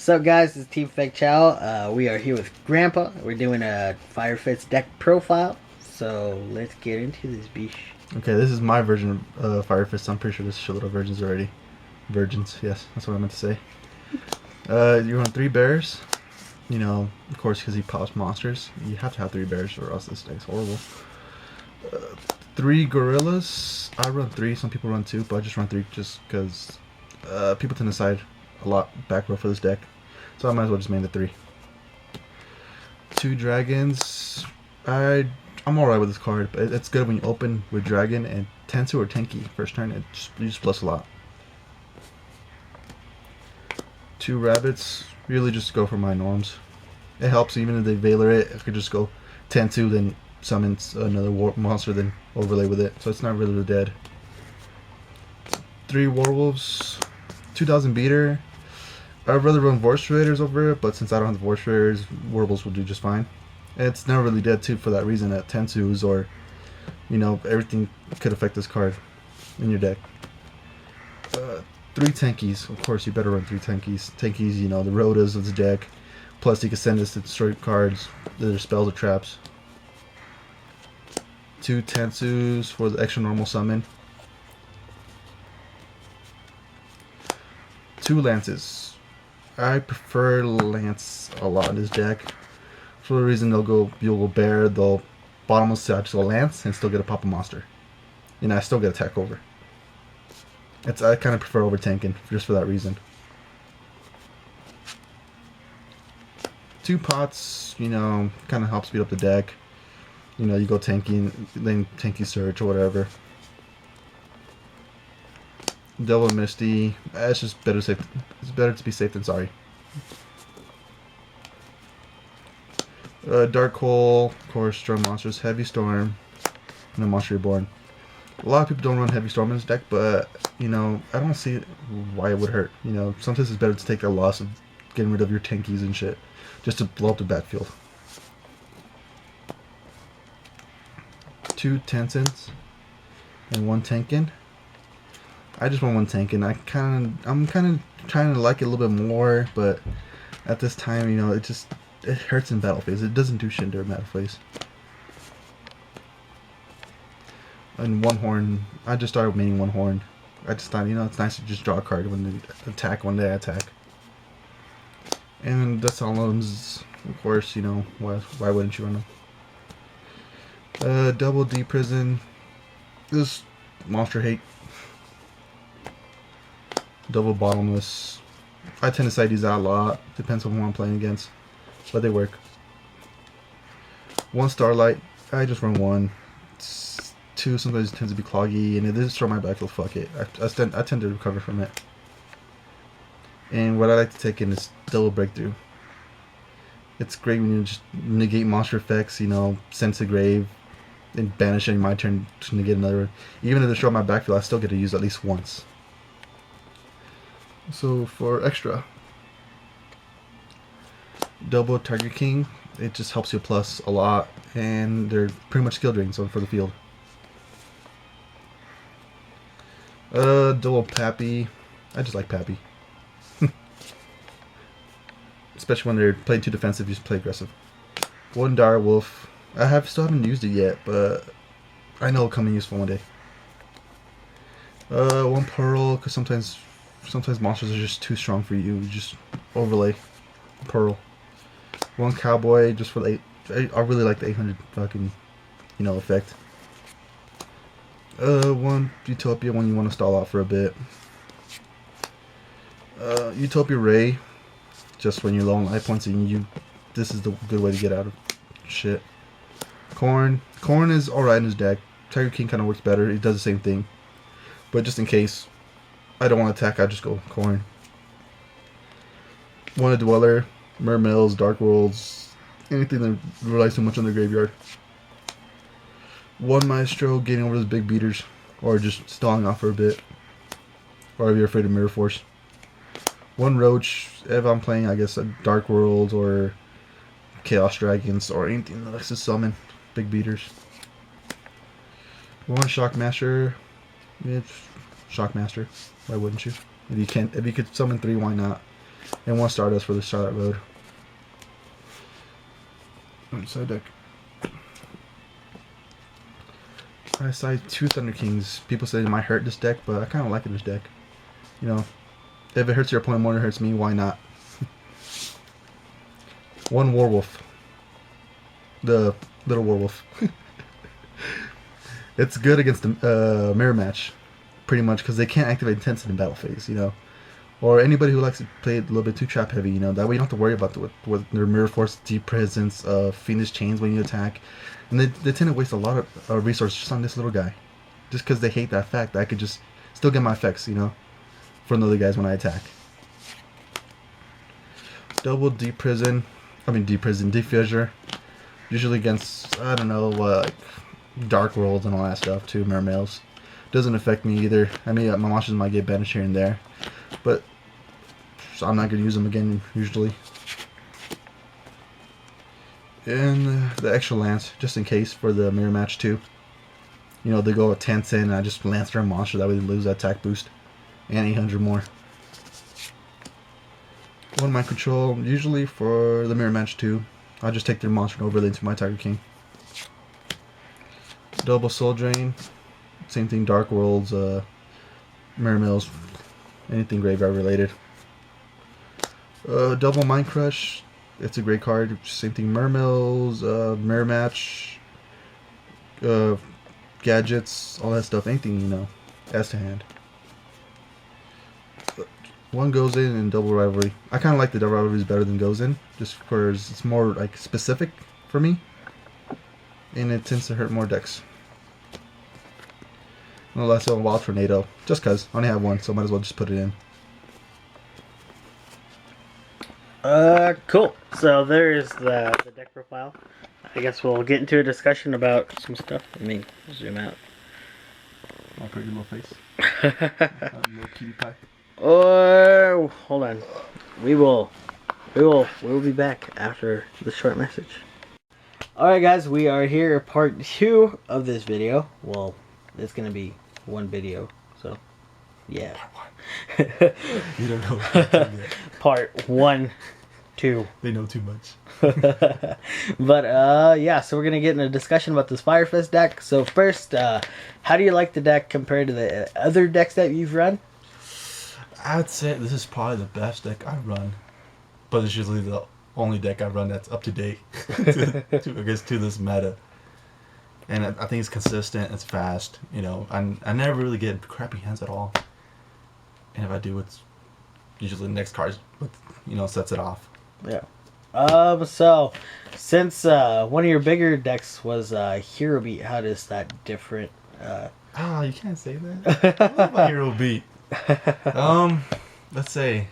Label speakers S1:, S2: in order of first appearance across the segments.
S1: What's up, guys? This is TeamFakeChow. We are here with Grandpa. We're doing a Fire Fits deck profile. So let's get into this beach.
S2: Okay, this is my version of Fire Fist. I'm pretty sure there's shitload of versions already. Virgins, yes, that's what I meant to say. You run 3 bears. You know, of course, because he pops monsters. You have to have 3 bears or else this deck's horrible. 3 gorillas. I run 3. Some people run 2, but I just run 3 just because people tend to side a lot back row for this deck. So I might as well just main the 3. 2 dragons. I'm alright with this card, but it's good when you open with dragon and Tensu or Tenki first turn. You just plus a lot. 2 rabbits. Really just go for my norms. It helps even if they Veiler it. I could just go Tensu, then summon another monster, then overlay with it. So it's not really dead. 3 werewolves. 2000 beater. I'd rather run Voice Raiders over it, but since I don't have the Voice Raiders, werewolves will do just fine. And it's never really dead too for that reason that Tensus or, you know, everything could affect this card in your deck. 3 Tenkies. Of course, you better run 3 Tenkies. Tenkies, you know, the Rotas of the deck. Plus, you can send this to destroy cards, their spells or traps. 2 Tensus for the extra normal summon. 2 Lances. I prefer Lance a lot in this deck. For the reason you'll go bear, they'll bottomless just go Lance and still get a pop a monster. And I still get attack over. I kind of prefer over tanking just for that reason. 2 pots, you know, kind of help speed up the deck. You know, you go tanking, then tanky search or whatever. Devil Misty. It's just better safe. It's better to be safe than sorry. Dark Hole, of course, Storm Monsters, Heavy Storm, and then Monster Reborn. A lot of people don't run Heavy Storm in this deck, but you know, I don't see why it would hurt. You know, sometimes it's better to take a loss of getting rid of your tankies and shit, just to blow up the backfield. 2 Tensons and 1 Tenkin. I just want 1 Tenkin. I'm kind of trying to like it a little bit more, but at this time, you know, it hurts in battle phase. It doesn't do shit during battle phase. And 1 Horn. I just started maining 1 Horn. I just thought, you know, it's nice to just draw a card when they attack, when they attack. And the Solemns, of course, you know, why wouldn't you run them? Double D Prison. This monster hate. Double Bottomless. I tend to side these out a lot. Depends on who I'm playing against. But they work. 1 Starlight. I just run 1. 2 sometimes tends to be cloggy. And if they destroy my backfield, fuck it. I tend to recover from it. And what I like to take in is Double Breakthrough. It's great when you just negate monster effects, you know, send to grave, and banish in my turn to negate another. Even if they destroy my backfield, I still get to use at least once. So for extra, double Tiger King, it just helps you plus a lot, and they're pretty much skill drains for the field. Double Pappy, I just like Pappy. Especially when they're playing too defensive, you just play aggressive. 1 Dire Wolf, still haven't used it yet, but I know it'll come in useful one day. 1 Pearl, because sometimes monsters are just too strong for you. You just overlay Pearl. 1 Cowboy, just for the I really like the 800 fucking, you know, effect. 1 Utopia when you want to stall out for a bit. Utopia Ray, just when you're low on life points and this is the good way to get out of shit. Corn is alright in his deck. Tiger King kind of works better. It does the same thing, but just in case I don't want to attack, I just go Corn. 1 Dweller, Mermills, Dark Worlds, anything that relies too much on the graveyard. 1 Maestro, getting over those big beaters, or just stalling off for a bit, or if you're afraid of Mirror Force. 1 Roach, if I'm playing, I guess, a Dark World or Chaos Dragons, or anything that likes to summon big beaters. 1 Shockmaster, Shockmaster. Why wouldn't you? If you could summon 3, why not? And 1 Stardust for the Charlotte Road. Side deck. I side 2 Thunder Kings. People say it might hurt this deck, but I kind of like it this deck. You know, if it hurts your opponent more than it hurts me, why not? 1 Werewolf. The little werewolf. It's good against the mirror match, pretty much, because they can't activate intensity in battle phase, you know. Or anybody who likes to play it a little bit too trap heavy, you know. That way you don't have to worry about with their mirror force, deep presence, fiendish chains when you attack. And they tend to waste a lot of resources just on this little guy. Just because they hate that fact that I could just still get my effects, you know, from the other guys when I attack. Double Deep Fissure. Usually against, I don't know, like Dark Worlds and all that stuff too, Mermails. Doesn't affect me either. I mean, my monsters might get banished here and there, but I'm not going to use them again usually. And the extra lance, just in case for the mirror match too. You know, they go a 10 in and I just lance their monster, that way they lose that attack boost. And 800 more. 1 mind control, usually for the mirror match too. I'll just take their monster and overlay into my Tiger King. Double Soul Drain. Same thing, Dark Worlds, Mirror Mills, anything graveyard related. Double Mind Crush. It's a great card. Same thing, Mirror Mills, Mirror Match, gadgets, all that stuff. Anything, you know, as to hand. 1 goes in and double rivalry. I kind of like the double rivalries better than goes in, just because it's more like specific for me, and it tends to hurt more decks. And the last one, Wild Tornado, just cause I only have 1, so might as well just put it in.
S1: Cool. So there's the deck profile. I guess we'll get into a discussion about some stuff. Let me zoom out.
S2: My pretty little face. Little cutie pie.
S1: Oh, hold on. We will be back after the short message. Alright guys, we are here part 2 of this video. Well, it's gonna be 1 video, so yeah.
S2: You don't know.
S1: Part 1, 2.
S2: They know too much.
S1: But yeah, so we're gonna get in a discussion about this Firefist deck. So first, how do you like the deck compared to the other decks that you've run?
S2: I'd say this is probably the best deck I've run, but it's usually the only deck I've run that's up to date to this meta. And I think it's consistent, it's fast, you know. I never really get crappy hands at all. And if I do, it's usually the next card, you know, sets it off.
S1: Yeah. So since one of your bigger decks was Hero Beat, how does that different?
S2: You can't say that. I love my Hero Beat. Let's say,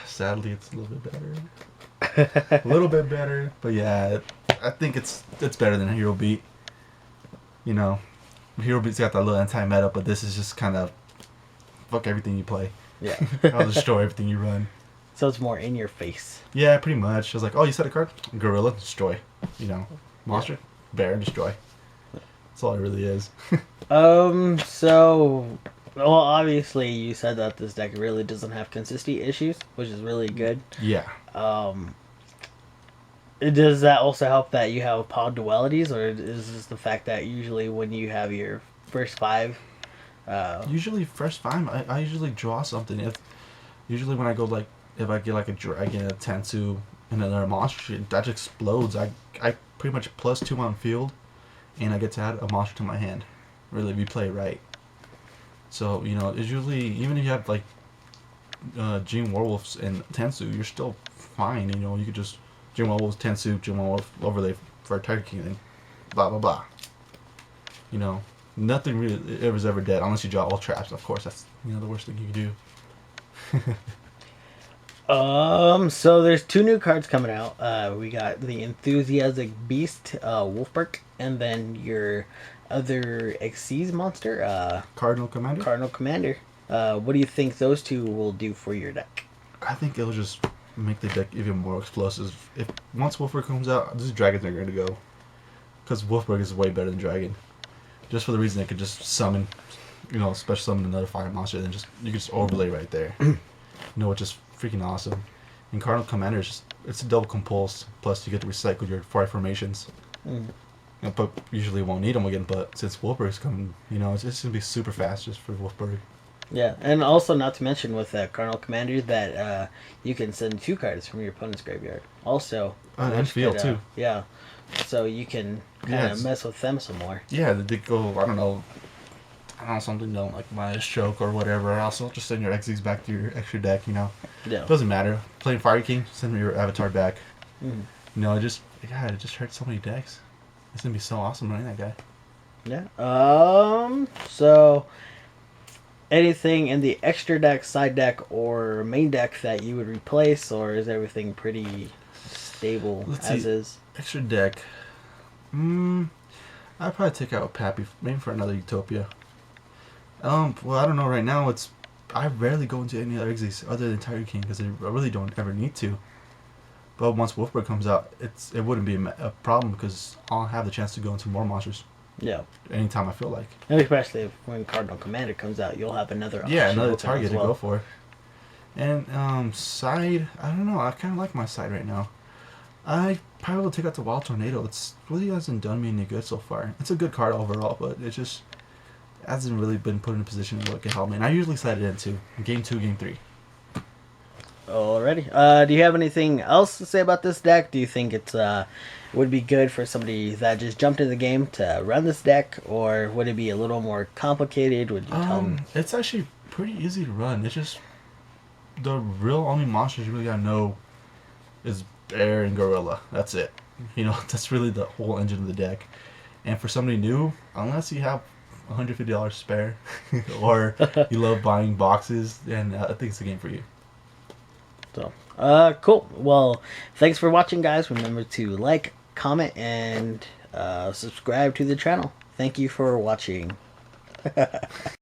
S2: sadly, it's a little bit better. A little bit better, but yeah, I think it's better than Hero Beat. You know, Hero Beat's got that little anti-meta, but this is just kind of fuck everything you play.
S1: Yeah.
S2: I'll destroy everything you run.
S1: So it's more in your face.
S2: Yeah, pretty much. It's like, oh, you set a card? Gorilla, destroy. You know, monster, bear, destroy. That's all it really is.
S1: So, well, obviously you said that this deck really doesn't have consistency issues, which is really good.
S2: Yeah.
S1: Does that also help that you have pod dualities, or is this the fact that usually when you have your first 5...
S2: usually first 5, I usually draw something. Usually when I go like, if I get like a dragon, a Tensu, and another monster, that just explodes. I pretty much +2 on field, and I get to add a monster to my hand. Really, if you play it right. So, you know, it's usually, even if you have like Gene Werewolves and Tensu, you're still fine. You know, you could just Gene Werewolves, Tensu, Gene Werewolf overlay for a Tiger King, and blah blah blah. You know, nothing really was ever dead unless you draw all traps. Of course, that's, you know, the worst thing you can do.
S1: So there's 2 new cards coming out. We got the Enthusiastic Beast, Wolfberg, and then your other Xyz monster,
S2: Cardinal Commander.
S1: What do you think those 2 will do for your deck?
S2: I think it'll just make the deck even more explosive. If once Wolfberg comes out, these dragons are going to go, because Wolfberg is way better than Dragon. Just for the reason they could just summon, you know, special summon another fire monster, and then you can just overlay right there. which is freaking awesome. And Cardinal Commanders, it's a double compulse. Plus, you get to recycle your 5 formations. But usually won't need them again. But since Wolfberg's coming, it's just gonna be super fast just for Wolfberg.
S1: Yeah, and also not to mention with Cardinal Commander that you can send 2 cards from your opponent's graveyard. Also,
S2: And field too.
S1: Yeah, so you can kind of mess with them some more.
S2: Yeah, they go. I don't know, something like my stroke or whatever. Also, just send your XZs back to your extra deck.
S1: Yeah,
S2: Doesn't matter. Playing Fire King, send your avatar back.
S1: Mm.
S2: It just hurts so many decks. It's gonna be so awesome running that guy.
S1: Yeah. So anything in the extra deck, side deck, or main deck that you would replace, or is everything pretty stable is?
S2: Extra deck. I'd probably take out Pappy, maybe for another Utopia. Well, I don't know. Right now, I rarely go into any other exits other than Tiger King because I really don't ever need to. But once Wolfberg comes out, it wouldn't be a problem because I'll have the chance to go into more monsters.
S1: Yeah.
S2: Anytime I feel like.
S1: And especially when Cardinal Commander comes out, you'll have another option.
S2: Yeah, another target to go for. And side, I don't know. I kind of like my side right now. I probably will take out the Wild Tornado. It's really hasn't done me any good so far. It's a good card overall, but it just hasn't really been put in a position where it can help me. And I usually side it into game 2, game 3.
S1: Alrighty. Do you have anything else to say about this deck? Do you think it would be good for somebody that just jumped in the game to run this deck, or would it be a little more complicated? Would you tell them?
S2: It's actually pretty easy to run. It's just the real only monsters you really gotta know is Bear and Gorilla. That's it. That's really the whole engine of the deck. And for somebody new, unless you have $150 spare or you love buying boxes, then I think it's the game for you.
S1: So, cool. Well, thanks for watching, guys. Remember to like, comment, and subscribe to the channel. Thank you for watching.